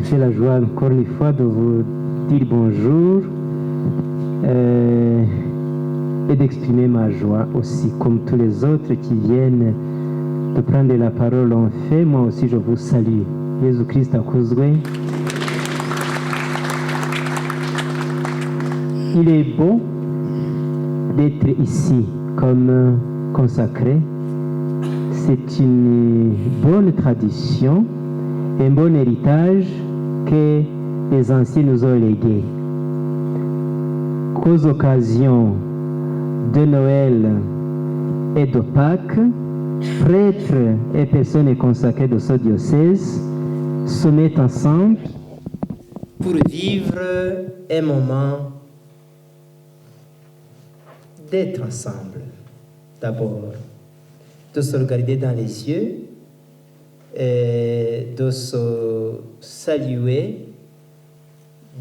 J'ai la joie encore une fois de vous dire bonjour et d'exprimer ma joie aussi, comme tous les autres qui viennent de prendre la parole en fait. Moi aussi, je vous salue. Jésus-Christ akuzwe. Il est bon d'être ici comme consacré. C'est une bonne tradition, un bon héritage que les anciens nous ont légué. Qu'aux occasions de Noël et de Pâques, prêtres et personnes consacrées de ce diocèse se mettent ensemble pour vivre un moment d'être ensemble. D'abord, de se regarder dans les yeux, et de se saluer,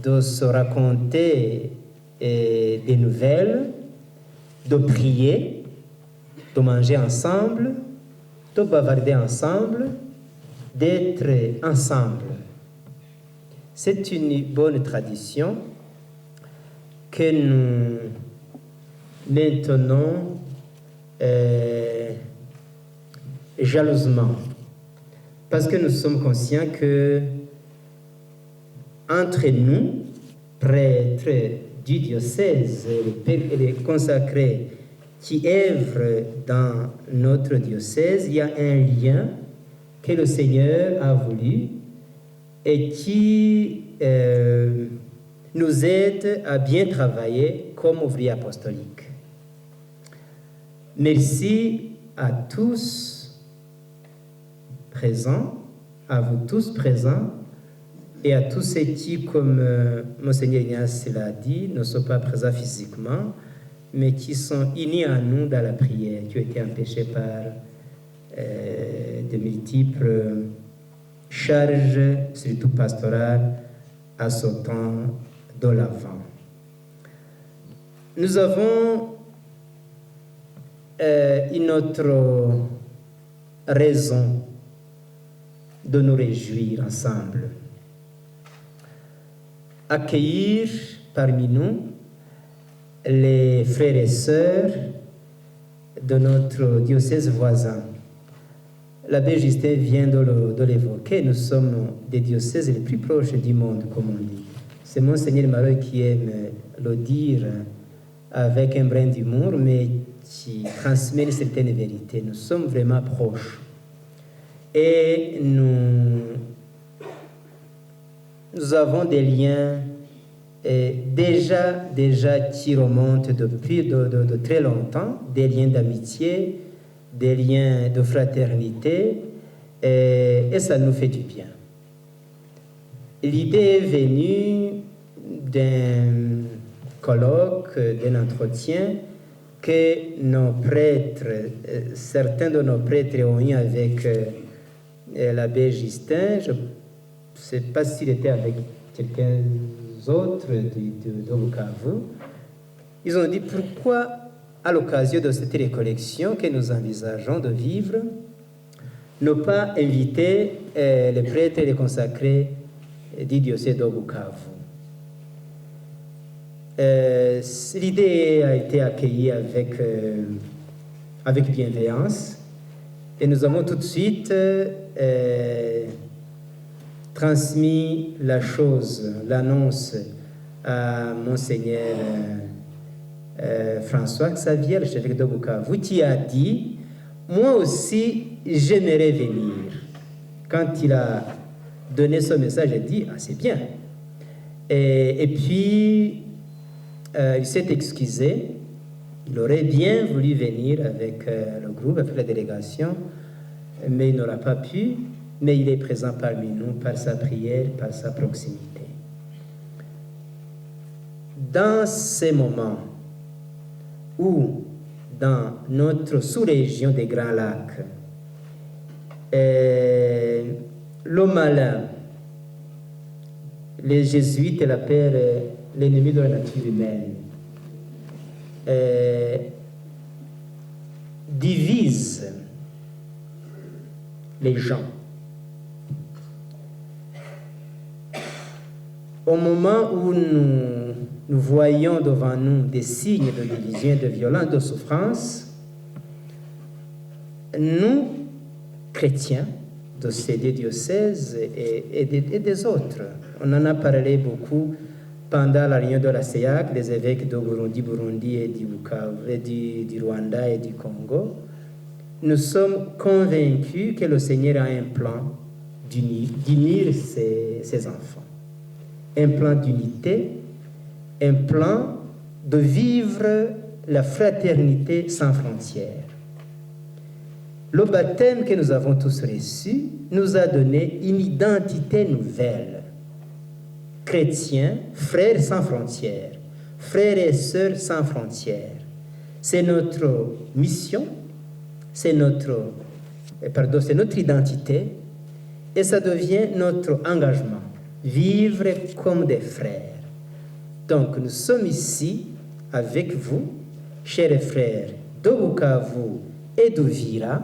de se raconter des nouvelles, de prier, de manger ensemble, de bavarder ensemble, d'être ensemble. C'est une bonne tradition que nous maintenons jalousement, parce que nous sommes conscients que entre nous, prêtres du diocèse et les consacrés qui œuvrent dans notre diocèse, il y a un lien que le Seigneur a voulu et qui nous aide à bien travailler comme ouvriers apostoliques. Merci à tous présents, à vous tous présents, et à tous ceux qui, comme Monseigneur Ignace l'a dit, ne sont pas présents physiquement, mais qui sont unis à nous dans la prière, qui ont été empêchés par de multiples charges, surtout pastorales, à ce temps de l'Avent. Nous avons une autre raison de nous réjouir ensemble. Accueillir parmi nous les frères et sœurs de notre diocèse voisin. L'abbé Justin vient de l'évoquer. Nous sommes des diocèses les plus proches du monde, comme on dit. C'est Monseigneur Maroy qui aime le dire avec un brin d'humour, mais qui transmet une certaine vérité. Nous sommes vraiment proches. Et nous avons des liens déjà qui remontent depuis de très longtemps, des liens d'amitié, des liens de fraternité, et ça nous fait du bien. L'idée est venue d'un colloque, d'un entretien que nos prêtres, certains de nos prêtres ont eu avec l'abbé Justin. Je ne sais pas s'il était avec quelqu'un d'autre de Bukavu. Ils ont dit pourquoi, à l'occasion de cette récollection que nous envisageons de vivre, ne pas inviter les prêtres et les consacrés du diocèse de Bukavu. L'idée a été accueillie avec bienveillance et nous avons tout de suite transmis la chose, l'annonce à Monseigneur François Xavier, le chef de Bukavu, qui a dit « Moi aussi, j'aimerais venir ». Quand il a donné ce message, il a dit « Ah, c'est bien ». Et puis, il s'est excusé. Il aurait bien voulu venir avec le groupe, avec la délégation, mais il n'aura pas pu. Mais il est présent parmi nous par sa prière, par sa proximité. Dans ces moments où, dans notre sous-région des Grands Lacs, le malin, les jésuites l'appellent l'ennemi de la nature humaine, divise les gens. au moment où nous voyons devant nous des signes de division, de violence, de souffrance, nous, chrétiens de ces deux diocèses et des autres, on en a parlé beaucoup pendant la réunion de la CEAC, des évêques de Burundi et du Bukavu, du Rwanda et du Congo, nous sommes convaincus que le Seigneur a un plan d'unir ses enfants. Un plan d'unité, un plan de vivre la fraternité sans frontières. Le baptême que nous avons tous reçu nous a donné une identité nouvelle. Chrétiens, frères sans frontières, frères et sœurs sans frontières. C'est notre mission, c'est notre identité et ça devient notre engagement. Vivre comme des frères. Donc nous sommes ici avec vous, chers frères de Bukavu et d'Uvira,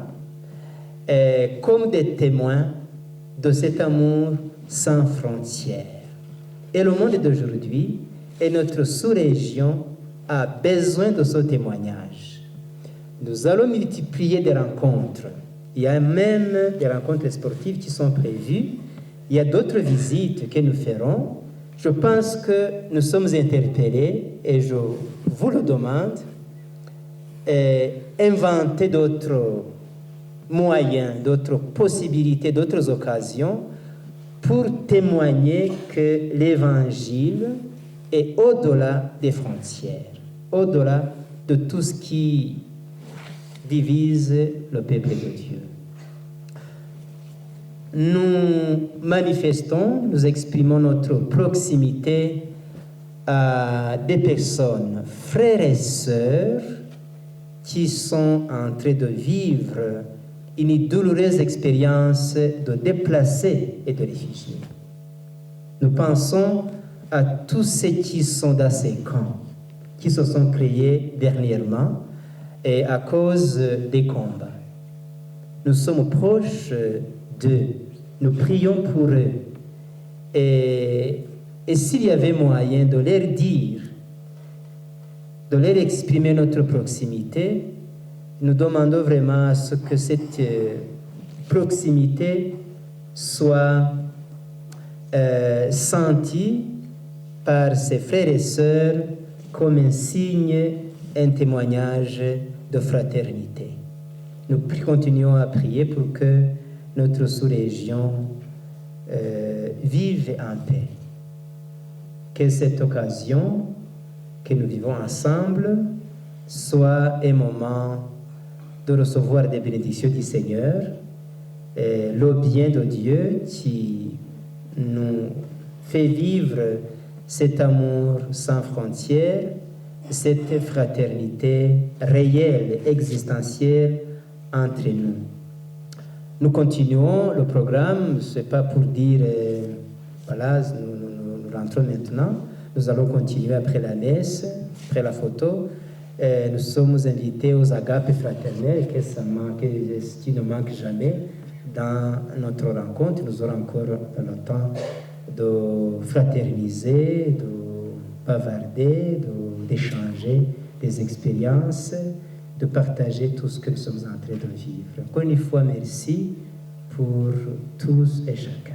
comme des témoins de cet amour sans frontières. Et le monde d'aujourd'hui et notre sous-région a besoin de ce témoignage. Nous allons multiplier des rencontres. Il y a même des rencontres sportives qui sont prévues. Il y a d'autres visites que nous ferons. Je pense que nous sommes interpellés et je vous le demande, inventer d'autres moyens, d'autres possibilités, d'autres occasions pour témoigner que l'Évangile est au-delà des frontières, au-delà de tout ce qui divise le peuple de Dieu. Nous manifestons, nous exprimons notre proximité à des personnes, frères et sœurs, qui sont en train de vivre une douloureuse expérience de déplacés et de réfugiés. Nous pensons à tous ceux qui sont dans ces camps, qui se sont créés dernièrement et à cause des combats. Nous sommes proches d'eux, nous prions pour eux. Et s'il y avait moyen de leur dire, de leur exprimer notre proximité, nous demandons vraiment à ce que cette proximité soit sentie par ses frères et sœurs comme un signe, un témoignage de fraternité. Nous continuons à prier pour que notre sous-région vive en paix. Que cette occasion que nous vivons ensemble soit un moment de recevoir des bénédictions du Seigneur, le bien de Dieu qui nous fait vivre cet amour sans frontières, cette fraternité réelle, existentielle entre nous. Nous continuons le programme, ce n'est pas pour dire, voilà, nous rentrons maintenant, nous allons continuer après la messe, après la photo. Nous sommes invités aux agapes fraternelles, qui ne manque jamais dans notre rencontre. Nous aurons encore le temps de fraterniser, de bavarder, d'échanger des expériences, de partager tout ce que nous sommes en train de vivre. Encore une fois, merci pour tous et chacun.